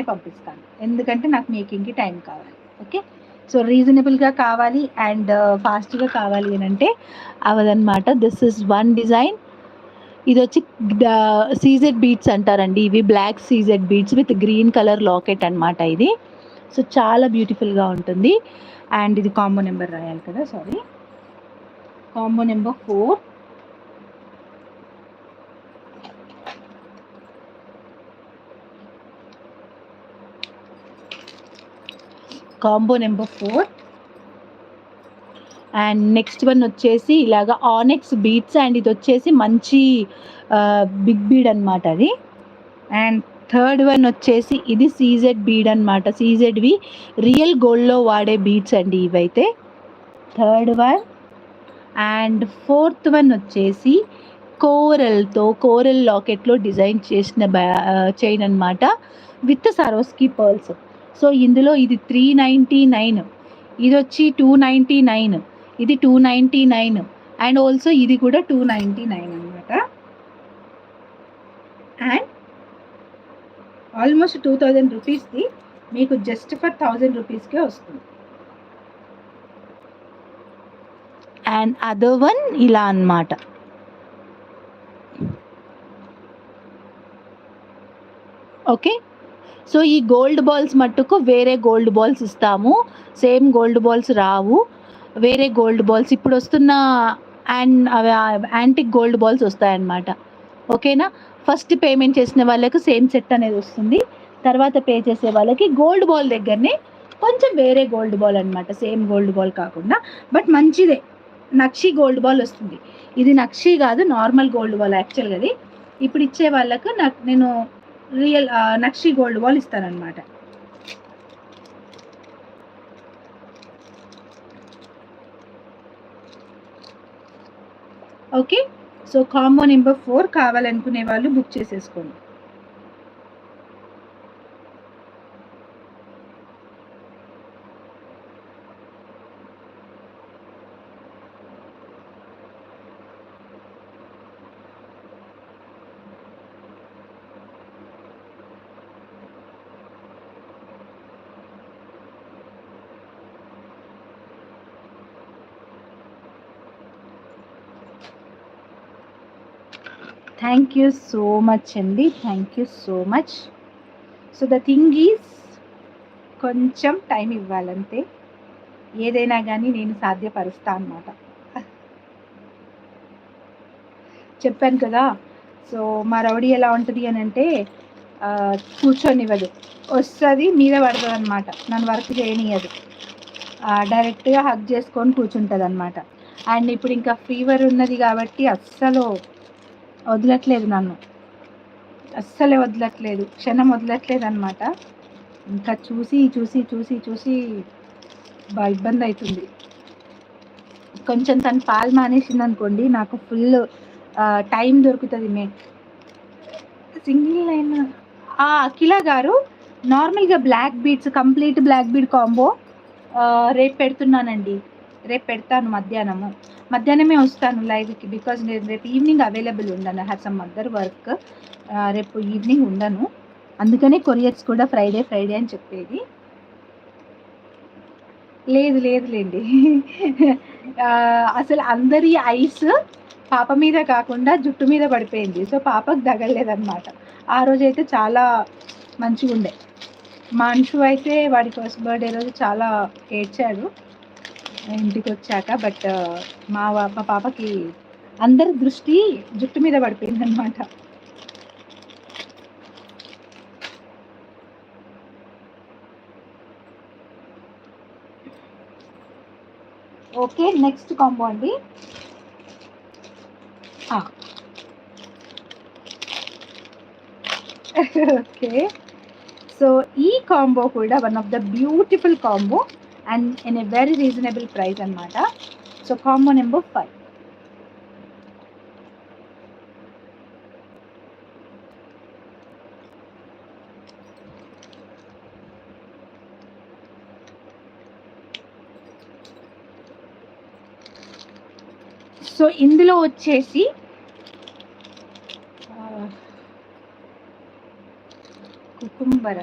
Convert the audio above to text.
పంపిస్తాను, ఎందుకంటే నాకు మేకింగ్కి టైం కావాలి. ఓకే, సో రీజనబుల్గా కావాలి అండ్ ఫాస్ట్గా కావాలి అని అంటే అవదనమాట. This is one design. ఇది వచ్చి సీజెడ్ బీట్స్ అంటారండి. ఇవి black CZ beads with green colour locket అనమాట ఇది. సో చాలా బ్యూటిఫుల్గా ఉంటుంది. అండ్ ఇది కాంబో నెంబర్ రాయాలి కదా, sorry, combo number 4. Combo number 4. And next one వచ్చేసి ఇలాగా ఆనెక్స్ బీట్స్, అండ్ ఇది వచ్చేసి మంచి బిగ్ బీడ్ అనమాట అది. అండ్ థర్డ్ వన్ వచ్చేసి ఇది సీజెడ్ బీడ్ అనమాట. సీజెడ్వి రియల్ గోల్డ్లో వాడే బీట్స్ అండి ఇవైతే. Third one. And fourth one వచ్చేసి కోరల్ లాకెట్లో డిజైన్ చేసిన చైన్ అనమాట విత్ సరోస్కి పర్ల్స్. సో ఇందులో ఇది 399, ఇది వచ్చి 299, ఇది 299, అండ్ ఆల్సో ఇది కూడా 299 అనమాట. అండ్ ఆల్మోస్ట్ 2000 రూపీస్ది మీకు జస్ట్ ఫర్ 1000 రూపీస్కే వస్తుంది. అండ్ అదర్ వన్ ఇలా అన్నమాట. ఓకే, సో ఈ గోల్డ్ బాల్స్ మట్టుకు వేరే గోల్డ్ బాల్స్ ఇస్తాము, సేమ్ గోల్డ్ బాల్స్ రావు, వేరే గోల్డ్ బాల్స్ ఇప్పుడు వస్తున్న అండ్ యాంటిక్ గోల్డ్ బాల్స్ వస్తాయన్నమాట. ఓకేనా, ఫస్ట్ పేమెంట్ చేసిన వాళ్ళకి సేమ్ సెట్ అనేది వస్తుంది, తర్వాత పే చేసే వాళ్ళకి గోల్డ్ బాల్ దగ్గరనే కొంచెం వేరే గోల్డ్ బాల్ అనమాట, సేమ్ గోల్డ్ బాల్ కాకుండా, బట్ మంచిదే, నక్షి గోల్డ్ బాల్ వస్తుంది. ఇది నక్షి కాదు, నార్మల్ గోల్డ్ బాల్ యాక్చువల్గా. అది ఇప్పుడు ఇచ్చే వాళ్ళకు నేను రియల్ నక్షి గోల్డ్ బాల్ ఇస్తానన్నమాట. ఓకే, సో కాంబో నెంబర్ 4 కావాలనుకునే వాళ్ళు బుక్ చేసేసుకోండి. థ్యాంక్ యూ సో మచ్ అండి, thank you so much. So the thing is కొంచెం టైం ఇవ్వాలంతే, ఏదైనా కానీ నేను సాధ్యపరుస్తా అన్నమాట. చెప్పాను కదా, సో మా రౌడీ ఎలా ఉంటుంది అని అంటే కూర్చొనివ్వదు, వస్తుంది మీద పడుతుంది అనమాట, నన్ను వర్క్ చేయనియదు, డైరెక్ట్గా హగ్ చేసుకొని కూర్చుంటుంది అనమాట. అండ్ ఇప్పుడు ఇంకా ఫీవర్ ఉన్నది కాబట్టి అస్సలు వదలట్లేదు, నన్ను అస్సలే వదలట్లేదు, క్షణం వదలట్లేదు అనమాట. ఇంకా చూసి చూసి చూసి చూసి బాగా ఇబ్బంది అవుతుంది. కొంచెం తను పాలు మానేసింది అనుకోండి, నాకు ఫుల్ టైం దొరుకుతుంది. సింగిల్ లైన్ అఖిల గారు, నార్మల్గా black beads, complete black bead combo రేపు పెడుతున్నానండి, రేపు పెడతాను మధ్యాహ్నమే వస్తాను లైవ్కి, బికాజ్ నేను రేపు ఈవినింగ్ అవైలబుల్ ఉండను, హ్యావ్ సమ్ అదర్ వర్క్, రేపు ఈవినింగ్ ఉండను, అందుకనే కొరియర్స్ కూడా ఫ్రైడే అని చెప్పేది. లేదులేండి అసలు అందరి ఐస్ పాప మీద కాకుండా జుట్టు మీద పడిపోయింది, సో పాపకు తగలలేదన్నమాట. ఆ రోజైతే చాలా మంచిగా ఉండే. మా అంశు అయితే వాడి ఫస్ట్ బర్త్డే రోజు చాలా ఏడ్చాడు ఇంటికి వచ్చాక, బట్ మా పాపకి అందరి దృష్టి జుట్టు మీద పడిపోయింది అనమాట. ఓకే, నెక్స్ట్ కాంబో అండి. ఓకే, సో ఈ కాంబో కూడా one of the beautiful combo and in a very reasonable price అనమాట. So combo number 5. సో ఇందులో వచ్చేసి కుకుంబర